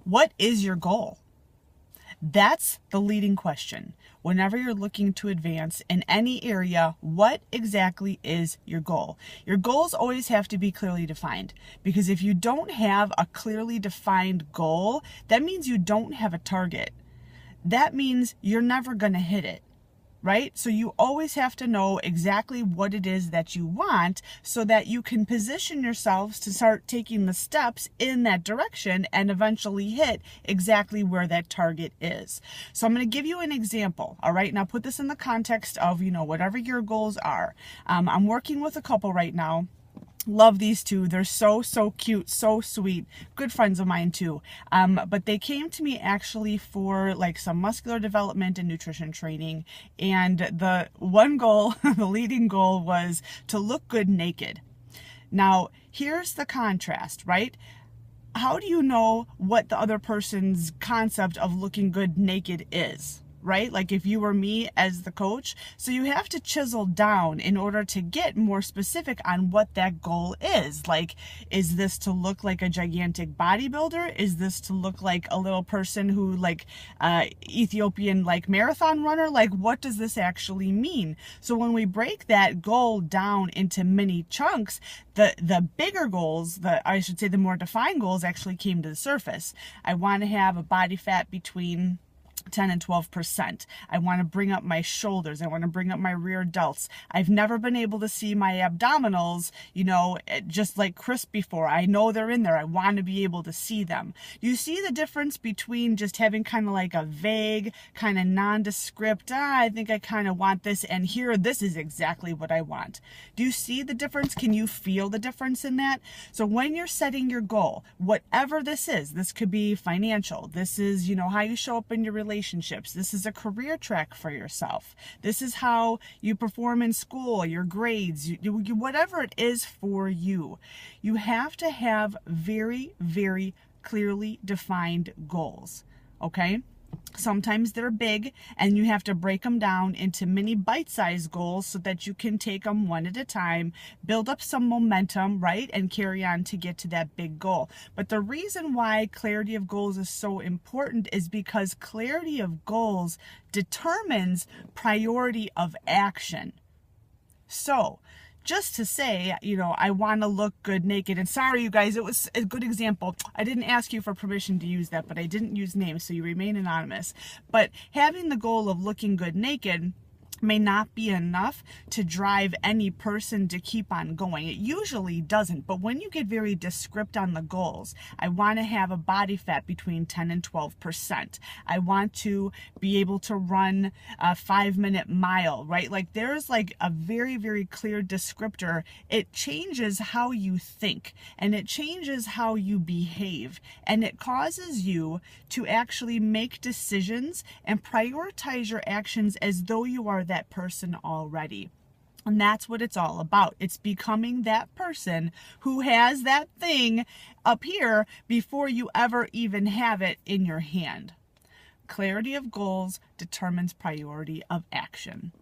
What is your goal? That's the leading question. Whenever you're looking to advance in any area, what exactly is your goal? Your goals always have to be clearly defined, because if you don't have a clearly defined goal, that means you don't have a target. That means you're never going to hit it. Right? So you always have to know exactly what it is that you want so that you can position yourselves to start taking the steps in that direction and eventually hit exactly where that target is. So I'm going to give you an example. All right. Now put this in the context of, whatever your goals are. I'm working with a couple right now. Love these two. They're so cute, so sweet. Good friends of mine too. But they came to me actually for like some muscular development and nutrition training. And the one goal, the leading goal, was to look good naked. Now, here's the contrast, right? How do you know what the other person's concept of looking good naked is? Right? Like if you were me as the coach. So you have to chisel down in order to get more specific on what that goal is. Like, is this to look like a gigantic bodybuilder? Is this to look like a little person who Ethiopian marathon runner? Like, what does this actually mean? So when we break that goal down into many chunks, the bigger goals, the more defined goals actually came to the surface. I want to have a body fat between 10 and 12%. I want to bring up my shoulders. I want to bring up my rear delts. I've never been able to see my abdominals, just like crisp before. I know they're in there. I want to be able to see them. You see the difference between just having kind of like a vague, kind of nondescript, I think I kind of want this, and here, this is exactly what I want. Do you see the difference? Can you feel the difference in that? So when you're setting your goal, whatever this is, this could be financial. This is, how you show up in your relationships. This is a career track for yourself. This is how you perform in school, your grades, whatever it is for you. You have to have very, very clearly defined goals. Okay? Sometimes they're big and you have to break them down into mini bite-sized goals so that you can take them one at a time, build up some momentum, right? And carry on to get to that big goal. But the reason why clarity of goals is so important is because clarity of goals determines priority of action. So, just to say, I want to look good naked. And sorry, you guys, it was a good example. I didn't ask you for permission to use that, but I didn't use names, so you remain anonymous. But having the goal of looking good naked may not be enough to drive any person to keep on going. It usually doesn't, but when you get very descriptive on the goals, I want to have a body fat between 10 and 12%. I want to be able to run a 5-minute mile, right? Like there's like a very, very clear descriptor. It changes how you think and it changes how you behave, and it causes you to actually make decisions and prioritize your actions as though you are that person already. And that's what it's all about. It's becoming that person who has that thing up here before you ever even have it in your hand. Clarity of goals determines priority of action.